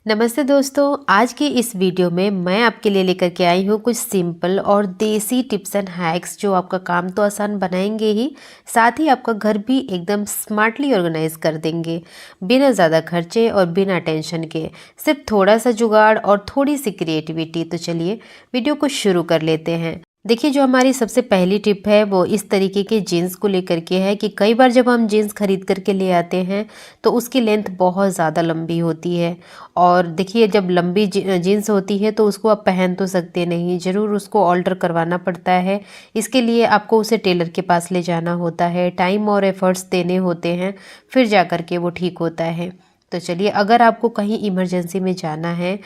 नमस्ते दोस्तों। आज की इस वीडियो में मैं आपके लिए लेकर के आई हूँ कुछ सिंपल और देसी टिप्स एंड हैक्स जो आपका काम तो आसान बनाएंगे ही, साथ ही आपका घर भी एकदम स्मार्टली ऑर्गेनाइज कर देंगे, बिना ज़्यादा खर्चे और बिना टेंशन के। सिर्फ थोड़ा सा जुगाड़ और थोड़ी सी क्रिएटिविटी। तो चलिए वीडियो को शुरू कर लेते हैं। देखिए, जो हमारी सबसे पहली टिप है वो इस तरीके के जीन्स को लेकर के है कि कई बार जब हम जीन्स खरीद करके ले आते हैं तो उसकी लेंथ बहुत ज़्यादा लंबी होती है। और देखिए, जब लंबी जीन्स होती है तो उसको आप पहन तो सकते नहीं, ज़रूर उसको ऑल्टर करवाना पड़ता है। इसके लिए आपको उसे टेलर के पास ले जाना होता है, टाइम और एफर्ट्स देने होते हैं, फिर जा कर के वो ठीक होता है। तो चलिए, अगर आपको कहीं इमरजेंसी में जाना है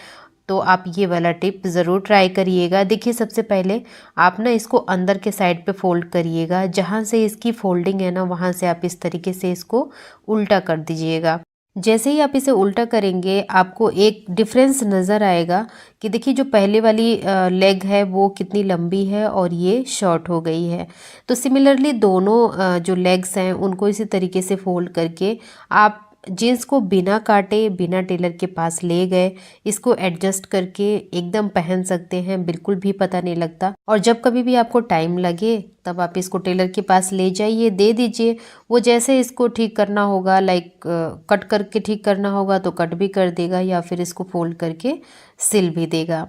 तो आप ये वाला टिप ज़रूर ट्राई करिएगा। देखिए, सबसे पहले आप ना इसको अंदर के साइड पे फोल्ड करिएगा, जहाँ से इसकी फोल्डिंग है ना वहाँ से आप इस तरीके से इसको उल्टा कर दीजिएगा। जैसे ही आप इसे उल्टा करेंगे आपको एक डिफरेंस नज़र आएगा कि देखिए, जो पहले वाली लेग है वो कितनी लंबी है और ये शॉर्ट हो गई है। तो सिमिलरली दोनों जो लेग्स हैं उनको इसी तरीके से फोल्ड करके आप जीन्स को बिना काटे, बिना टेलर के पास ले गए, इसको एडजस्ट करके एकदम पहन सकते हैं, बिल्कुल भी पता नहीं लगता। और जब कभी भी आपको टाइम लगे तब आप इसको टेलर के पास ले जाइए, दे दीजिए। वो जैसे इसको ठीक करना होगा, लाइक कट करके ठीक करना होगा तो कट भी कर देगा, या फिर इसको फोल्ड करके सिल भी देगा।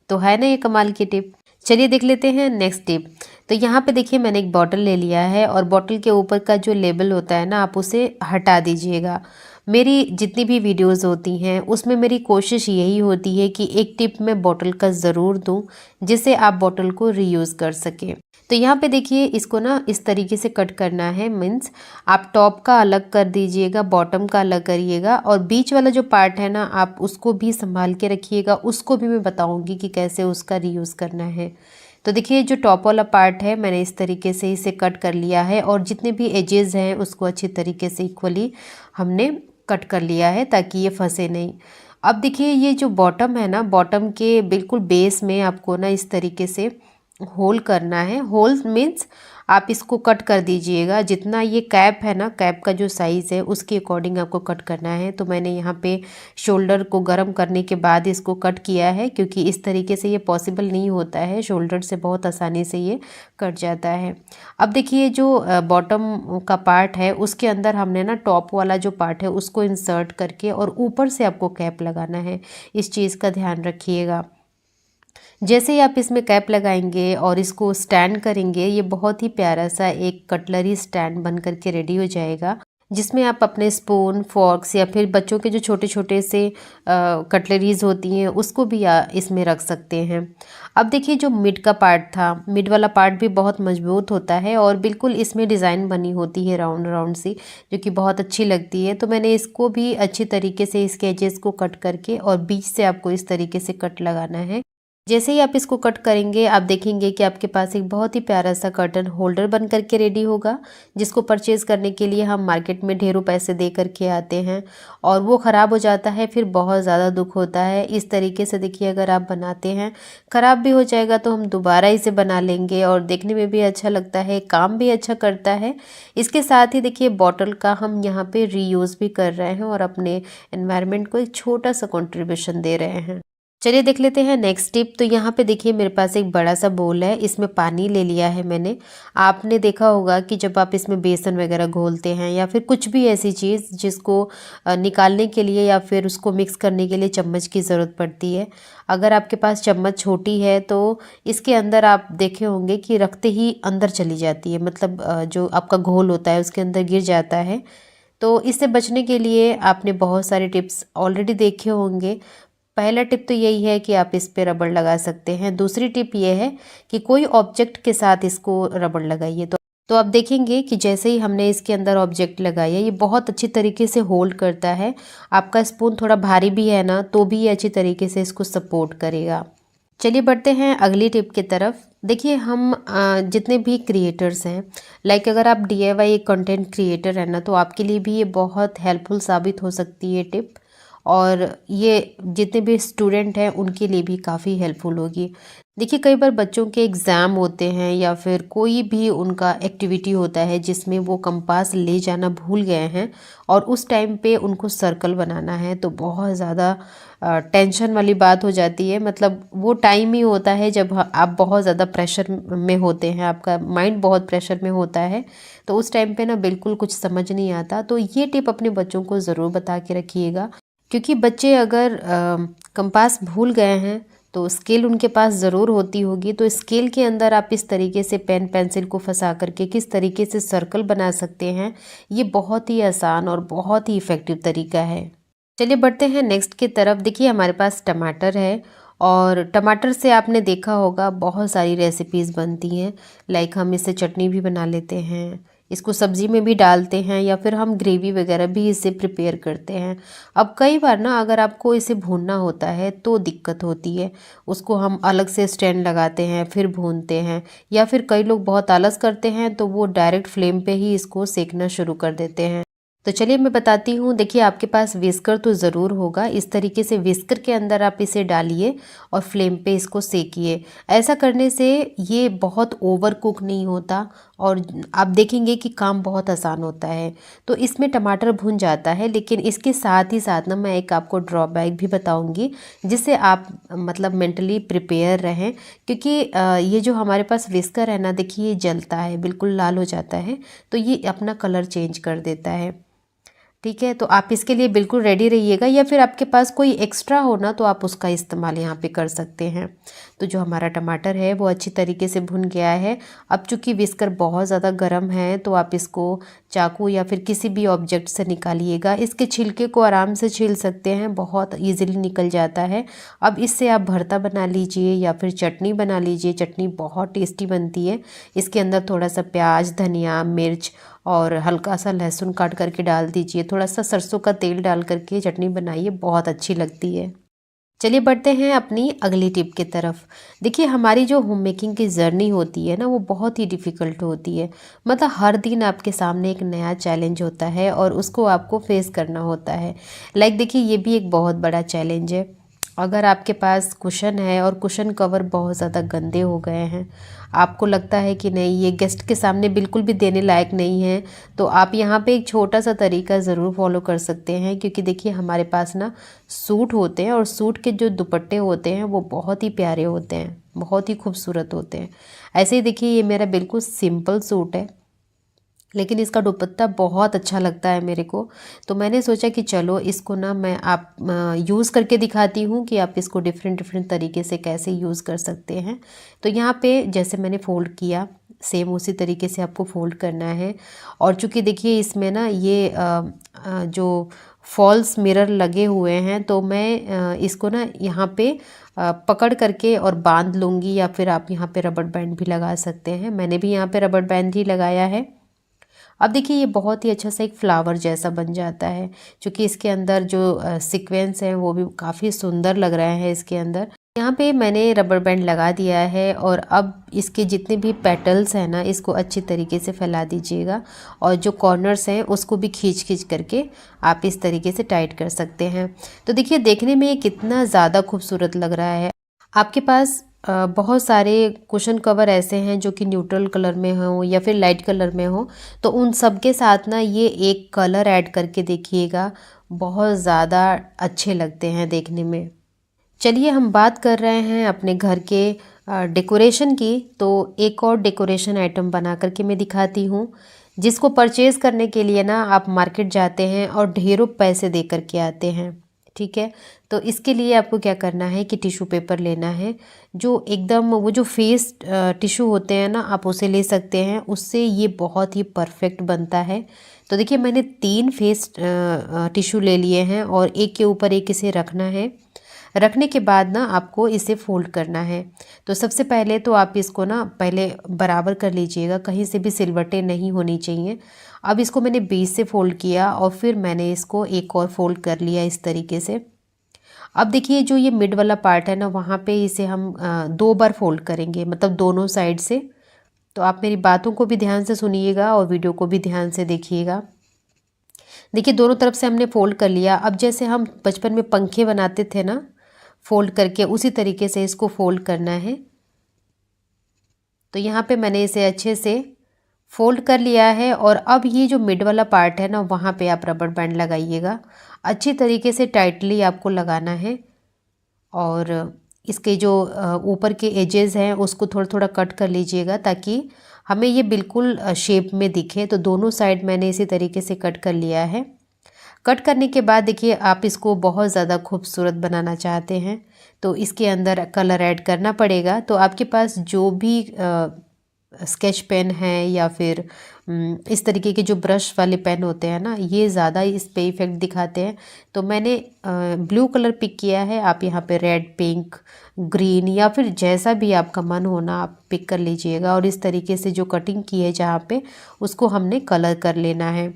तो है ना ये कमाल की टिप। चलिए देख लेते हैं नेक्स्ट टिप। तो यहाँ पे देखिए, मैंने एक बॉटल ले लिया है और बॉटल के ऊपर का जो लेबल होता है ना, आप उसे हटा दीजिएगा। मेरी जितनी भी वीडियोस होती हैं उसमें मेरी कोशिश यही होती है कि एक टिप मैं बॉटल का ज़रूर दूं, जिससे आप बॉटल को रीयूज़ कर सकें। तो यहाँ पे देखिए, इसको ना इस तरीके से कट करना है। मीन्स आप टॉप का अलग कर दीजिएगा, बॉटम का अलग करिएगा, और बीच वाला जो पार्ट है ना आप उसको भी संभाल के रखिएगा। उसको भी मैं बताऊँगी कि कैसे उसका रीयूज़ करना है। तो देखिए, जो टॉप वाला पार्ट है मैंने इस तरीके से इसे कट कर लिया है, और जितने भी एजेस हैं उसको अच्छी तरीके से इक्वली हमने कट कर लिया है ताकि ये फंसे नहीं। अब देखिए, ये जो बॉटम है ना, बॉटम के बिल्कुल बेस में आपको ना इस तरीके से होल करना है। होल मीन्स आप इसको कट कर दीजिएगा। जितना ये कैप है ना, कैप का जो साइज़ है उसके अकॉर्डिंग आपको कट करना है। तो मैंने यहाँ पे शोल्डर को गर्म करने के बाद इसको कट किया है, क्योंकि इस तरीके से ये पॉसिबल नहीं होता है, शोल्डर से बहुत आसानी से ये कट जाता है। अब देखिए, जो बॉटम का पार्ट है उसके अंदर हमने ना टॉप वाला जो पार्ट है उसको इंसर्ट करके और ऊपर से आपको कैप लगाना है। इस चीज़ का ध्यान रखिएगा। जैसे ही आप इसमें कैप लगाएंगे और इसको स्टैंड करेंगे, ये बहुत ही प्यारा सा एक कटलरी स्टैंड बन करके रेडी हो जाएगा, जिसमें आप अपने स्पून, फॉर्क्स या फिर बच्चों के जो छोटे छोटे से कटलरीज होती हैं उसको भी इसमें रख सकते हैं। अब देखिए, जो मिड का पार्ट था, मिड वाला पार्ट भी बहुत मजबूत होता है और बिल्कुल इसमें डिज़ाइन बनी होती है राउंड राउंड सी, जो कि बहुत अच्छी लगती है। तो मैंने इसको भी अच्छी तरीके से इसके एजेस को कट करके और बीच से आपको इस तरीके से कट लगाना है। जैसे ही आप इसको कट करेंगे आप देखेंगे कि आपके पास एक बहुत ही प्यारा सा कर्टन होल्डर बन करके रेडी होगा, जिसको परचेज़ करने के लिए हम मार्केट में ढेरों पैसे दे करके आते हैं और वो ख़राब हो जाता है, फिर बहुत ज़्यादा दुख होता है। इस तरीके से देखिए, अगर आप बनाते हैं, ख़राब भी हो जाएगा तो हम दोबारा इसे बना लेंगे और देखने में भी अच्छा लगता है, काम भी अच्छा करता है। इसके साथ ही देखिए, बॉटल का हम यहाँ पे रीयूज़ भी कर रहे हैं और अपने एनवायरनमेंट को एक छोटा सा कंट्रीब्यूशन दे रहे हैं। चलिए देख लेते हैं नेक्स्ट टिप। तो यहाँ पे देखिए, मेरे पास एक बड़ा सा बोल है, इसमें पानी ले लिया है मैंने। आपने देखा होगा कि जब आप इसमें बेसन वगैरह घोलते हैं या फिर कुछ भी ऐसी चीज़ जिसको निकालने के लिए या फिर उसको मिक्स करने के लिए चम्मच की ज़रूरत पड़ती है, अगर आपके पास चम्मच छोटी है तो इसके अंदर आप देखे होंगे कि रखते ही अंदर चली जाती है, मतलब जो आपका घोल होता है उसके अंदर गिर जाता है। तो इससे बचने के लिए आपने बहुत सारे टिप्स ऑलरेडी देखे होंगे। पहला टिप तो यही है कि आप इस पे रबड़ लगा सकते हैं। दूसरी टिप ये है कि कोई ऑब्जेक्ट के साथ इसको रबड़ लगाइए, तो आप देखेंगे कि जैसे ही हमने इसके अंदर ऑब्जेक्ट लगाया, ये बहुत अच्छी तरीके से होल्ड करता है। आपका स्पून थोड़ा भारी भी है ना, तो भी ये अच्छी तरीके से इसको सपोर्ट करेगा। चलिए बढ़ते हैं अगली टिप की तरफ। देखिए, हम जितने भी क्रिएटर्स हैं, लाइक अगर आप DIY कंटेंट क्रिएटर हैं ना, तो आपके लिए भी ये बहुत हेल्पफुल साबित हो सकती है टिप, और ये जितने भी स्टूडेंट हैं उनके लिए भी काफ़ी हेल्पफुल होगी। देखिए कई बार बच्चों के एग्ज़ाम होते हैं या फिर कोई भी उनका एक्टिविटी होता है जिसमें वो कंपास ले जाना भूल गए हैं और उस टाइम पे उनको सर्कल बनाना है, तो बहुत ज़्यादा टेंशन वाली बात हो जाती है। मतलब वो टाइम ही होता है जब आप बहुत ज़्यादा प्रेशर में होते हैं, आपका माइंड बहुत प्रेशर में होता है, तो उस टाइम पे ना बिल्कुल कुछ समझ नहीं आता। तो ये टिप अपने बच्चों को ज़रूर बता के रखिएगा, क्योंकि बच्चे अगर कंपास भूल गए हैं तो स्केल उनके पास ज़रूर होती होगी। तो स्केल के अंदर आप इस तरीके से पेन पेंसिल को फंसा करके किस तरीके से सर्कल बना सकते हैं, ये बहुत ही आसान और बहुत ही इफ़ेक्टिव तरीका है। चलिए बढ़ते हैं नेक्स्ट की तरफ। देखिए हमारे पास टमाटर है और टमाटर से आपने देखा होगा बहुत सारी रेसिपीज़ बनती हैं। लाइक हम इससे चटनी भी बना लेते हैं, इसको सब्ज़ी में भी डालते हैं या फिर हम ग्रेवी वगैरह भी इससे प्रिपेयर करते हैं। अब कई बार ना अगर आपको इसे भूनना होता है तो दिक्कत होती है, उसको हम अलग से स्टैंड लगाते हैं फिर भूनते हैं, या फिर कई लोग बहुत आलस करते हैं तो वो डायरेक्ट फ्लेम पे ही इसको सेकना शुरू कर देते हैं। तो चलिए मैं बताती हूँ। देखिए आपके पास विस्कर तो ज़रूर होगा, इस तरीके से विस्कर के अंदर आप इसे डालिए और फ्लेम पे इसको सेकिए। ऐसा करने से ये बहुत ओवर कुक नहीं होता और आप देखेंगे कि काम बहुत आसान होता है। तो इसमें टमाटर भुन जाता है, लेकिन इसके साथ ही साथ ना मैं एक आपको ड्रॉबैक भी बताऊँगी जिससे आप मतलब मेंटली प्रिपेयर रहें, क्योंकि ये जो हमारे पास विस्कर है ना, देखिए ये जलता है, बिल्कुल लाल हो जाता है, तो ये अपना कलर चेंज कर देता है। ठीक है, तो आप इसके लिए बिल्कुल रेडी रहिएगा, या फिर आपके पास कोई एक्स्ट्रा हो ना तो आप उसका इस्तेमाल यहाँ पे कर सकते हैं। तो जो हमारा टमाटर है वो अच्छी तरीके से भुन गया है। अब चूँकि विस्कर बहुत ज़्यादा गर्म है तो आप इसको चाकू या फिर किसी भी ऑब्जेक्ट से निकालिएगा। इसके छिलके को आराम से छील सकते हैं, बहुत ईजिली निकल जाता है। अब इससे आप भरता बना लीजिए या फिर चटनी बना लीजिए, चटनी बहुत टेस्टी बनती है। इसके अंदर थोड़ा सा प्याज, धनिया, मिर्च और हल्का सा लहसुन काट करके डाल दीजिए, थोड़ा सा सरसों का तेल डाल करके चटनी बनाइए, बहुत अच्छी लगती है। चलिए बढ़ते हैं अपनी अगली टिप की तरफ। देखिए हमारी जो होम मेकिंग की जर्नी होती है ना, वो बहुत ही डिफ़िकल्ट होती है। मतलब हर दिन आपके सामने एक नया चैलेंज होता है और उसको आपको फेस करना होता है। लाइक देखिए ये भी एक बहुत बड़ा चैलेंज है। अगर आपके पास कुशन है और कुशन कवर बहुत ज़्यादा गंदे हो गए हैं, आपको लगता है कि नहीं ये गेस्ट के सामने बिल्कुल भी देने लायक नहीं है, तो आप यहाँ पे एक छोटा सा तरीका ज़रूर फॉलो कर सकते हैं। क्योंकि देखिए हमारे पास ना सूट होते हैं और सूट के जो दुपट्टे होते हैं वो बहुत ही प्यारे होते हैं, बहुत ही खूबसूरत होते हैं। ऐसे ही देखिए ये मेरा बिल्कुल सिंपल सूट है, लेकिन इसका दुपट्टा बहुत अच्छा लगता है मेरे को। तो मैंने सोचा कि चलो इसको ना मैं आप यूज़ करके दिखाती हूँ कि आप इसको डिफरेंट डिफरेंट तरीके से कैसे यूज़ कर सकते हैं। तो यहाँ पे जैसे मैंने फ़ोल्ड किया, सेम उसी तरीके से आपको फ़ोल्ड करना है। और चूँकि देखिए इसमें ना ये जो फॉल्स मिरर लगे हुए हैं, तो मैं इसको ना यहाँ पे पकड़ करके और बांध लूँगी, या फिर आप यहाँ पे रबड़ बैंड भी लगा सकते हैं। मैंने भी यहाँ पे रबड़ बैंड ही लगाया है। अब देखिए ये बहुत ही अच्छा सा एक फ्लावर जैसा बन जाता है, क्योंकि इसके अंदर जो सीक्वेंस है वो भी काफ़ी सुंदर लग रहा है इसके अंदर। यहाँ पे मैंने रबर बैंड लगा दिया है और अब इसके जितने भी पेटल्स हैं ना, इसको अच्छी तरीके से फैला दीजिएगा और जो कॉर्नर्स हैं उसको भी खींच खींच करके आप इस तरीके से टाइट कर सकते हैं। तो देखिए देखने में ये कितना ज़्यादा खूबसूरत लग रहा है। आपके पास बहुत सारे कुशन कवर ऐसे हैं जो कि न्यूट्रल कलर में हो या फिर लाइट कलर में हो, तो उन सब के साथ ना ये एक कलर ऐड करके देखिएगा, बहुत ज़्यादा अच्छे लगते हैं देखने में। चलिए हम बात कर रहे हैं अपने घर के डेकोरेशन की, तो एक और डेकोरेशन आइटम बना करके मैं दिखाती हूँ, जिसको परचेज़ करने के लिए ना आप मार्केट जाते हैं और ढेरों पैसे दे करके आते हैं। ठीक है, तो इसके लिए आपको क्या करना है कि टिश्यू पेपर लेना है, जो एकदम वो जो फेस टिश्यू होते हैं ना, आप उसे ले सकते हैं, उससे ये बहुत ही परफेक्ट बनता है। तो देखिए मैंने 3 फेस टिश्यू ले लिए हैं और एक के ऊपर एक इसे रखना है। रखने के बाद ना आपको इसे फोल्ड करना है। तो सबसे पहले तो आप इसको ना पहले बराबर कर लीजिएगा, कहीं से भी सिलवटें नहीं होनी चाहिए। अब इसको मैंने बीच से फोल्ड किया और फिर मैंने इसको एक और फोल्ड कर लिया इस तरीके से। अब देखिए जो ये मिड वाला पार्ट है ना, वहाँ पे इसे हम 2 बार फोल्ड करेंगे, मतलब दोनों साइड से। तो आप मेरी बातों को भी ध्यान से सुनिएगा और वीडियो को भी ध्यान से देखिएगा। देखिए दोनों तरफ से हमने फोल्ड कर लिया। अब जैसे हम बचपन में पंखे बनाते थे ना फोल्ड करके, उसी तरीके से इसको फोल्ड करना है तो यहाँ पे मैंने इसे अच्छे से फोल्ड कर लिया है। और अब ये जो मिड वाला पार्ट है ना, वहाँ पे आप रबर बैंड लगाइएगा। अच्छी तरीके से टाइटली आपको लगाना है। और इसके जो ऊपर के एजेस हैं उसको थोड़ा थोड़ा कट कर लीजिएगा, ताकि हमें ये बिल्कुल शेप में दिखे। तो दोनों साइड मैंने इसी तरीके से कट कर लिया है। कट करने के बाद देखिए, आप इसको बहुत ज़्यादा खूबसूरत बनाना चाहते हैं तो इसके अंदर कलर ऐड करना पड़ेगा। तो आपके पास जो भी स्केच पेन है या फिर इस तरीके के जो ब्रश वाले पेन होते हैं ना, ये ज़्यादा इस पे इफ़ेक्ट दिखाते हैं। तो मैंने ब्लू कलर पिक किया है। आप यहाँ पे रेड, पिंक, ग्रीन या फिर जैसा भी आपका मन होना आप पिक कर लीजिएगा। और इस तरीके से जो कटिंग की है जहाँ पे, उसको हमने कलर कर लेना है।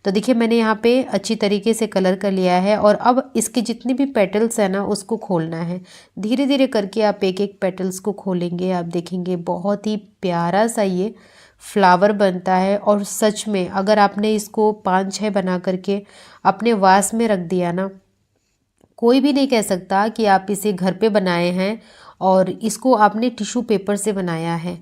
तो देखिए, मैंने यहाँ पे अच्छी तरीके से कलर कर लिया है। और अब इसके जितने भी पेटल्स हैं ना, उसको खोलना है। धीरे धीरे करके आप एक एक पेटल्स को खोलेंगे, आप देखेंगे बहुत ही प्यारा सा ये फ्लावर बनता है। और सच में अगर आपने इसको 5-6 बना करके अपने वास में रख दिया ना, कोई भी नहीं कह सकता कि आप इसे घर पे बनाए हैं और इसको आपने टिश्यू पेपर से बनाया है।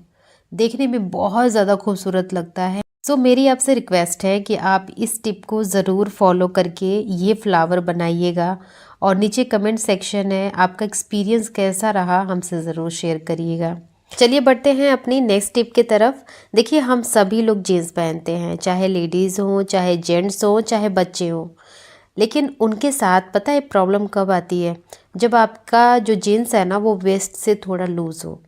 देखने में बहुत ज़्यादा खूबसूरत लगता है। सो मेरी आपसे रिक्वेस्ट है कि आप इस टिप को ज़रूर फॉलो करके ये फ्लावर बनाइएगा। और नीचे कमेंट सेक्शन है, आपका एक्सपीरियंस कैसा रहा हमसे ज़रूर शेयर करिएगा। चलिए बढ़ते हैं अपनी नेक्स्ट टिप की तरफ। देखिए, हम सभी लोग जीन्स पहनते हैं, चाहे लेडीज़ हों, चाहे जेंट्स हों, चाहे बच्चे हों। लेकिन उनके साथ पता है प्रॉब्लम कब आती है? जब आपका जो जीन्स है ना, वो वेस्ट से थोड़ा लूज़ हो।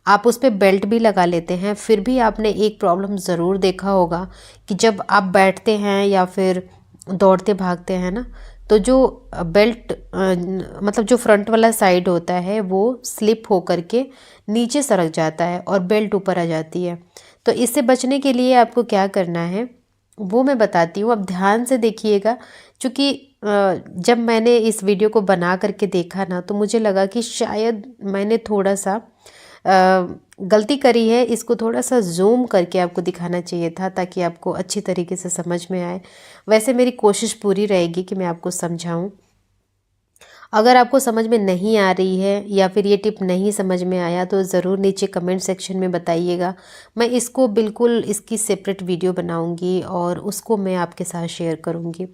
आप उस पर बेल्ट भी लगा लेते हैं, फिर भी आपने एक प्रॉब्लम ज़रूर देखा होगा कि जब आप बैठते हैं या फिर दौड़ते भागते हैं ना, तो जो बेल्ट मतलब जो फ्रंट वाला साइड होता है वो स्लिप हो करके नीचे सरक जाता है और बेल्ट ऊपर आ जाती है। तो इससे बचने के लिए आपको क्या करना है वो मैं बताती हूँ। अब ध्यान से देखिएगा, क्योंकि जब मैंने इस वीडियो को बना करके देखा ना, तो मुझे लगा कि शायद मैंने थोड़ा सा गलती करी है। इसको थोड़ा सा जूम करके आपको दिखाना चाहिए था, ताकि आपको अच्छी तरीके से समझ में आए। वैसे मेरी कोशिश पूरी रहेगी कि मैं आपको समझाऊं। अगर आपको समझ में नहीं आ रही है या फिर ये टिप नहीं समझ में आया, तो ज़रूर नीचे कमेंट सेक्शन में बताइएगा। मैं इसको बिल्कुल इसकी सेपरेट वीडियो बनाऊंगी और उसको मैं आपके साथ शेयर करूंगी।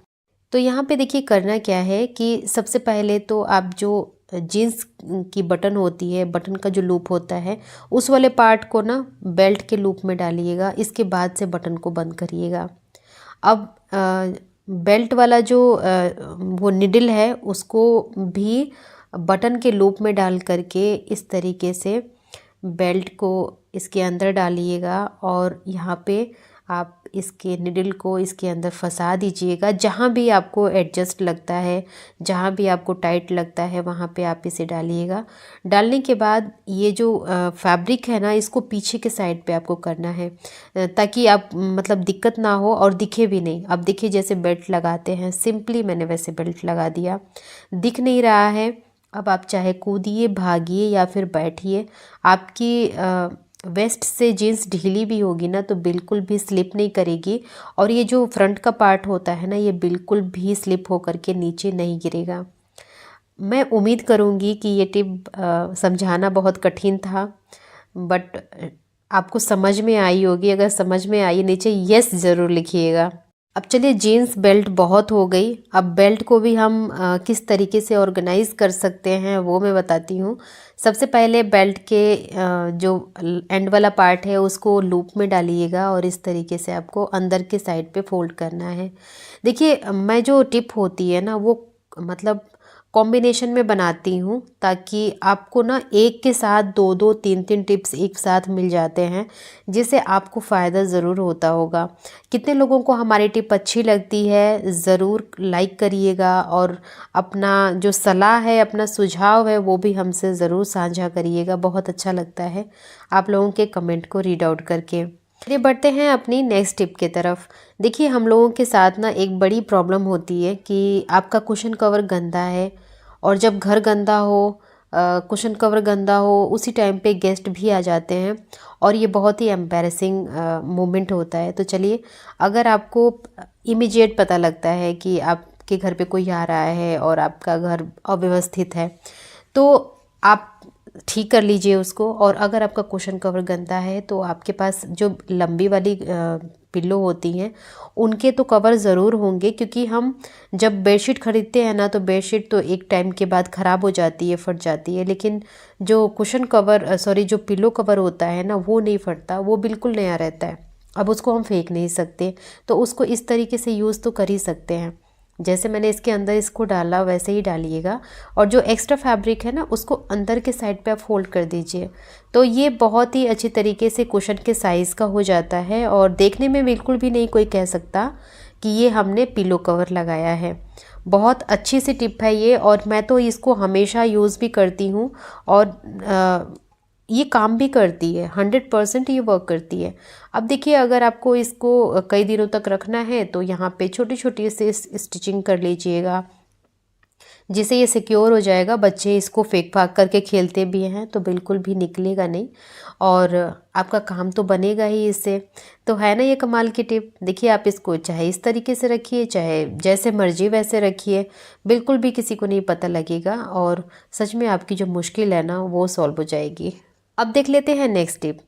तो यहाँ पे देखिए, करना क्या है कि सबसे पहले तो आप जो जीन्स की बटन होती है, बटन का जो लूप होता है, उस वाले पार्ट को ना बेल्ट के लूप में डालिएगा। इसके बाद से बटन को बंद करिएगा। अब बेल्ट वाला जो वो निडल है, उसको भी बटन के लूप में डाल करके इस तरीके से बेल्ट को इसके अंदर डालिएगा। और यहाँ पे आप इसके निडल को इसके अंदर फंसा दीजिएगा। जहाँ भी आपको एडजस्ट लगता है, जहाँ भी आपको टाइट लगता है, वहाँ पे आप इसे डालिएगा। डालने के बाद ये जो फैब्रिक है ना, इसको पीछे के साइड पे आपको करना है, ताकि आप मतलब दिक्कत ना हो और दिखे भी नहीं। अब देखिए, जैसे बेल्ट लगाते हैं, सिंपली मैंने वैसे बेल्ट लगा दिया, दिख नहीं रहा है। अब आप चाहे कूदिए, भागिए या फिर बैठिए, आपकी वेस्ट से जीन्स ढीली भी होगी ना, तो बिल्कुल भी स्लिप नहीं करेगी। और ये जो फ्रंट का पार्ट होता है ना, ये बिल्कुल भी स्लिप हो करके नीचे नहीं गिरेगा। मैं उम्मीद करूँगी कि ये टिप समझाना बहुत कठिन था, बट आपको समझ में आई होगी। अगर समझ में आई, नीचे यस ज़रूर लिखिएगा। अब चलिए, जीन्स बेल्ट बहुत हो गई। अब बेल्ट को भी हम किस तरीके से ऑर्गेनाइज कर सकते हैं वो मैं बताती हूँ। सबसे पहले बेल्ट के जो एंड वाला पार्ट है उसको लूप में डालिएगा और इस तरीके से आपको अंदर के साइड पे फोल्ड करना है। देखिए, मैं जो टिप होती है ना, वो मतलब कॉम्बिनेशन में बनाती हूँ, ताकि आपको ना एक के साथ 2-2, 3-3 टिप्स एक साथ मिल जाते हैं, जिससे आपको फ़ायदा ज़रूर होता होगा। कितने लोगों को हमारी टिप अच्छी लगती है, ज़रूर लाइक करिएगा। और अपना जो सलाह है, अपना सुझाव है, वो भी हमसे ज़रूर साझा करिएगा। बहुत अच्छा लगता है आप लोगों के कमेंट को रीड आउट करके। चलिए बढ़ते हैं अपनी नेक्स्ट टिप की तरफ। देखिए, हम लोगों के साथ ना एक बड़ी प्रॉब्लम होती है कि आपका कुशन कवर गंदा है, और जब घर गंदा हो, कुशन कवर गंदा हो, उसी टाइम पे गेस्ट भी आ जाते हैं और ये बहुत ही एम्बैरेसिंग मोमेंट होता है। तो चलिए, अगर आपको इमीडिएट पता लगता है कि आपके घर पे कोई आ रहा है और आपका घर अव्यवस्थित है, तो आप ठीक कर लीजिए उसको। और अगर आपका कुशन कवर गंदा है तो आपके पास जो लंबी वाली पिल्लो होती हैं उनके तो कवर ज़रूर होंगे, क्योंकि हम जब बेडशीट ख़रीदते हैं ना तो बेडशीट तो एक टाइम के बाद ख़राब हो जाती है, फट जाती है, लेकिन जो कुशन कवर सॉरी जो पिल्लो कवर होता है ना वो नहीं फटता, वो बिल्कुल नया रहता है। अब उसको हम फेंक नहीं सकते, तो उसको इस तरीके से यूज़ तो कर ही सकते हैं। जैसे मैंने इसके अंदर इसको डाला वैसे ही डालिएगा, और जो एक्स्ट्रा फैब्रिक है ना उसको अंदर के साइड पे आप फोल्ड कर दीजिए। तो ये बहुत ही अच्छी तरीके से कुशन के साइज़ का हो जाता है, और देखने में बिल्कुल भी नहीं कोई कह सकता कि ये हमने पिलो कवर लगाया है। बहुत अच्छी सी टिप है ये, और मैं तो इसको हमेशा यूज़ भी करती हूँ, और ये काम भी करती है, 100% ये वर्क करती है। अब देखिए, अगर आपको इसको कई दिनों तक रखना है तो यहाँ पे छोटी छोटी से स्टिचिंग कर लीजिएगा, जिससे ये सिक्योर हो जाएगा। बच्चे इसको फेंक फाक करके खेलते भी हैं तो बिल्कुल भी निकलेगा नहीं, और आपका काम तो बनेगा ही इससे। तो है ना ये कमाल की टिप। देखिए, आप इसको चाहे इस तरीके से रखिए, चाहे जैसे मर्जी वैसे रखिए, बिल्कुल भी किसी को नहीं पता लगेगा, और सच में आपकी जो मुश्किल है ना वो सॉल्व हो जाएगी। अब देख लेते हैं नेक्स्ट टिप।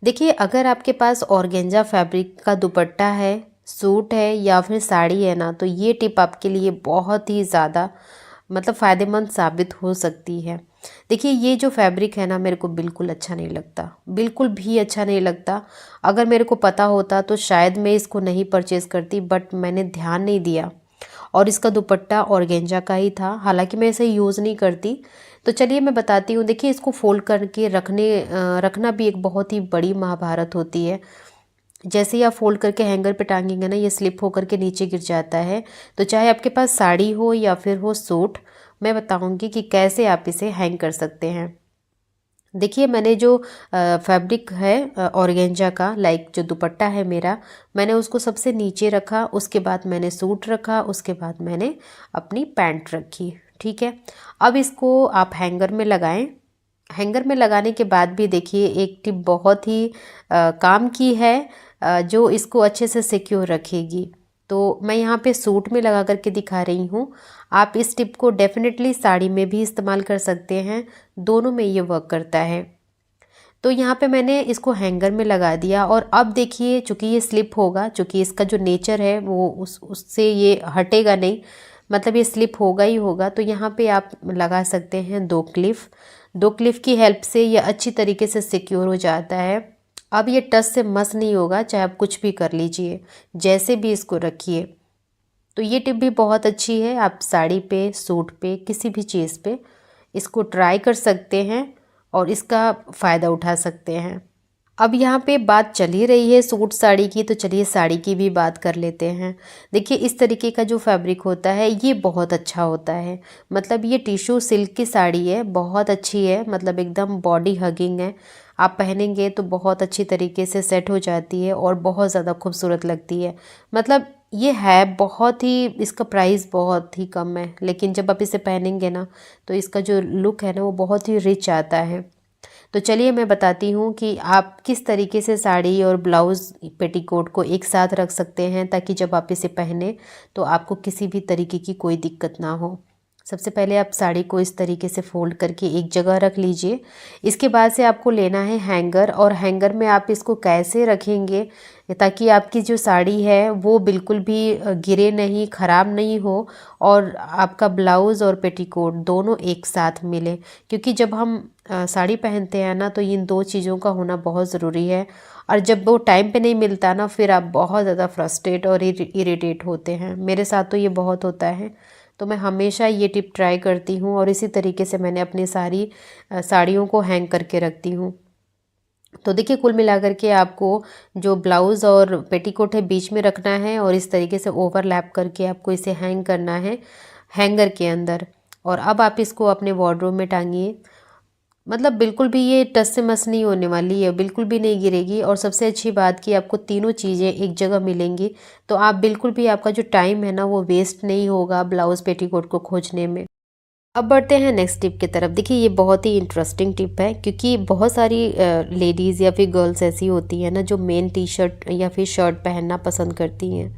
देखिए, अगर आपके पास ऑर्गेंजा फैब्रिक का दुपट्टा है, सूट है या फिर साड़ी है ना, तो ये टिप आपके लिए बहुत ही ज़्यादा मतलब फ़ायदेमंद साबित हो सकती है। देखिए, ये जो फैब्रिक है ना मेरे को बिल्कुल अच्छा नहीं लगता, बिल्कुल भी अच्छा नहीं लगता। अगर मेरे को पता होता तो शायद मैं इसको नहीं परचेज़ करती, बट मैंने ध्यान नहीं दिया, और इसका दुपट्टा ऑर्गेंजा का ही था। हालांकि मैं इसे यूज़ नहीं करती, तो चलिए मैं बताती हूँ। देखिए, इसको फोल्ड करके रखना भी एक बहुत ही बड़ी महाभारत होती है। जैसे ही आप फोल्ड करके हैंगर पे टांगेंगे ना, ये स्लिप होकर के नीचे गिर जाता है। तो चाहे आपके पास साड़ी हो या फिर हो सूट, मैं बताऊंगी कि कैसे आप इसे हैंग कर सकते हैं। देखिए, मैंने जो फैब्रिक है ऑर्गेंजा का, लाइक जो दुपट्टा है मेरा, मैंने उसको सबसे नीचे रखा, उसके बाद मैंने सूट रखा, उसके बाद मैंने अपनी पैंट रखी। ठीक है, अब इसको आप हैंगर में लगाएं। हैंगर में लगाने के बाद भी देखिए, एक टिप बहुत ही काम की है, जो इसको अच्छे से सिक्योर रखेगी। तो मैं यहाँ पे सूट में लगा करके दिखा रही हूँ। आप इस टिप को डेफिनेटली साड़ी में भी इस्तेमाल कर सकते हैं, दोनों में ये वर्क करता है। तो यहाँ पे मैंने इसको हैंगर में लगा दिया, और अब देखिए, चूँकि ये स्लिप होगा, चूँकि इसका जो नेचर है वो उससे ये हटेगा नहीं, मतलब ये स्लिप होगा ही होगा। तो यहाँ पे आप लगा सकते हैं 2 क्लिफ की हेल्प से ये अच्छी तरीके से सिक्योर हो जाता है। अब ये टच से मस नहीं होगा, चाहे आप कुछ भी कर लीजिए, जैसे भी इसको रखिए। तो ये टिप भी बहुत अच्छी है, आप साड़ी पे, सूट पे, किसी भी चीज़ पे इसको ट्राई कर सकते हैं और इसका फ़ायदा उठा सकते हैं। अब यहाँ पे बात चली रही है सूट साड़ी की, तो चलिए साड़ी की भी बात कर लेते हैं। देखिए, इस तरीके का जो फैब्रिक होता है ये बहुत अच्छा होता है। मतलब ये टिश्यू सिल्क की साड़ी है, बहुत अच्छी है, मतलब एकदम बॉडी हगिंग है। आप पहनेंगे तो बहुत अच्छी तरीके से सेट हो जाती है और बहुत ज़्यादा खूबसूरत लगती है। मतलब ये है बहुत ही, इसका प्राइस बहुत ही कम है, लेकिन जब आप इसे पहनेंगे ना तो इसका जो लुक है ना वो बहुत ही रिच आता है। तो चलिए मैं बताती हूँ कि आप किस तरीके से साड़ी और ब्लाउज़ पेटीकोट को एक साथ रख सकते हैं, ताकि जब आप इसे पहने तो आपको किसी भी तरीके की कोई दिक्कत ना हो। सबसे पहले आप साड़ी को इस तरीके से फोल्ड करके एक जगह रख लीजिए। इसके बाद से आपको लेना है हैंगर, और हैंगर में आप इसको कैसे रखेंगे ताकि आपकी जो साड़ी है वो बिल्कुल भी गिरे नहीं, ख़राब नहीं हो, और आपका ब्लाउज़ और पेटीकोट दोनों एक साथ मिले। क्योंकि जब हम साड़ी पहनते हैं ना तो इन 2 चीज़ों का होना बहुत ज़रूरी है, और जब वो टाइम पे नहीं मिलता ना फिर आप बहुत ज़्यादा फ्रस्ट्रेट और इरिटेट होते हैं। मेरे साथ तो ये बहुत होता है। तो मैं हमेशा ये टिप ट्राई करती हूँ, और इसी तरीके से मैंने अपनी सारी साड़ियों को हैंग करके रखती हूँ। तो देखिए, कुल मिलाकर के आपको जो ब्लाउज़ और पेटीकोट है बीच में रखना है, और इस तरीके से ओवरलैप करके आपको इसे हैंग करना है हैंगर के अंदर। और अब आप इसको अपने वार्डरोब में टांगिए। मतलब बिल्कुल भी ये टस से मस नहीं होने वाली है, बिल्कुल भी नहीं गिरेगी। और सबसे अच्छी बात कि आपको तीनों चीज़ें एक जगह मिलेंगी, तो आप बिल्कुल भी, आपका जो टाइम है ना वो वेस्ट नहीं होगा ब्लाउज़ पेटीकोट को खोजने में। अब बढ़ते हैं नेक्स्ट टिप की तरफ। देखिए, ये बहुत ही इंटरेस्टिंग टिप है, क्योंकि बहुत सारी लेडीज़ या फिर गर्ल्स ऐसी होती हैं ना जो मेन टी शर्ट या फिर शर्ट पहनना पसंद करती हैं।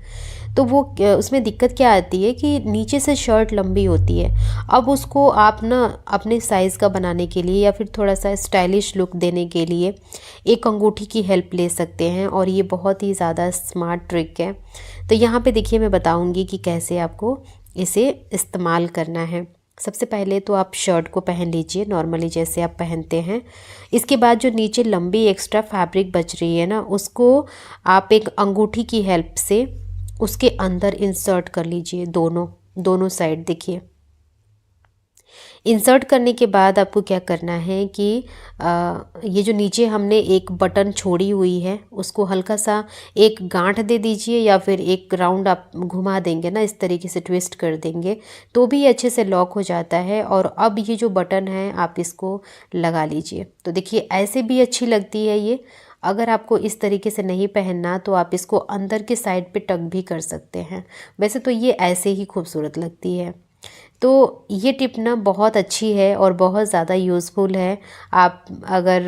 तो वो उसमें दिक्कत क्या आती है कि नीचे से शर्ट लंबी होती है। अब उसको आप ना अपने साइज़ का बनाने के लिए या फिर थोड़ा सा स्टाइलिश लुक देने के लिए एक अंगूठी की हेल्प ले सकते हैं, और ये बहुत ही ज़्यादा स्मार्ट ट्रिक है। तो यहाँ पे देखिए मैं बताऊँगी कि कैसे आपको इसे इस्तेमाल करना है। सबसे पहले तो आप शर्ट को पहन लीजिए नॉर्मली जैसे आप पहनते हैं। इसके बाद जो नीचे लंबी एक्स्ट्रा फैब्रिक बच रही है ना, उसको आप एक अंगूठी की हेल्प से उसके अंदर इंसर्ट कर लीजिए, दोनों साइड। देखिए इंसर्ट करने के बाद आपको क्या करना है कि ये जो नीचे हमने एक बटन छोड़ी हुई है उसको हल्का सा एक गांठ दे दीजिए, या फिर एक राउंड आप घुमा देंगे ना, इस तरीके से ट्विस्ट कर देंगे तो भी अच्छे से लॉक हो जाता है। और अब ये जो बटन है आप इसको लगा लीजिए। तो देखिए ऐसे भी अच्छी लगती है ये। अगर आपको इस तरीके से नहीं पहनना तो आप इसको अंदर के साइड पे टक भी कर सकते हैं। वैसे तो ये ऐसे ही खूबसूरत लगती है। तो ये टिप ना बहुत अच्छी है और बहुत ज़्यादा यूज़फुल है। आप अगर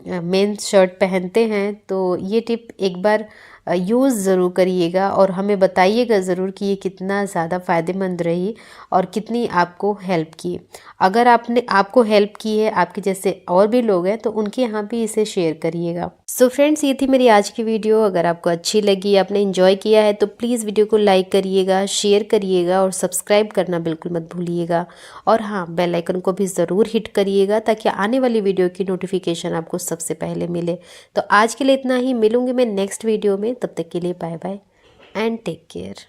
मेंस शर्ट पहनते हैं तो ये टिप एक बार यूज़ ज़रूर करिएगा और हमें बताइएगा ज़रूर कि ये कितना ज़्यादा फ़ायदेमंद रही और कितनी आपको हेल्प की। अगर आपको हेल्प की है, आपके जैसे और भी लोग हैं, तो उनके यहाँ भी इसे शेयर करिएगा। सो फ्रेंड्स, ये थी मेरी आज की वीडियो। अगर आपको अच्छी लगी, आपने एंजॉय किया है तो प्लीज़ वीडियो को लाइक करिएगा, शेयर करिएगा और सब्सक्राइब करना बिल्कुल मत भूलिएगा। और हाँ, बेल आइकन को भी ज़रूर हिट करिएगा ताकि आने वाली वीडियो की नोटिफिकेशन आपको सबसे पहले मिले। तो आज के लिए इतना ही, मिलूंगी मैं नेक्स्ट वीडियो में। तब तक के लिए bye bye and take care.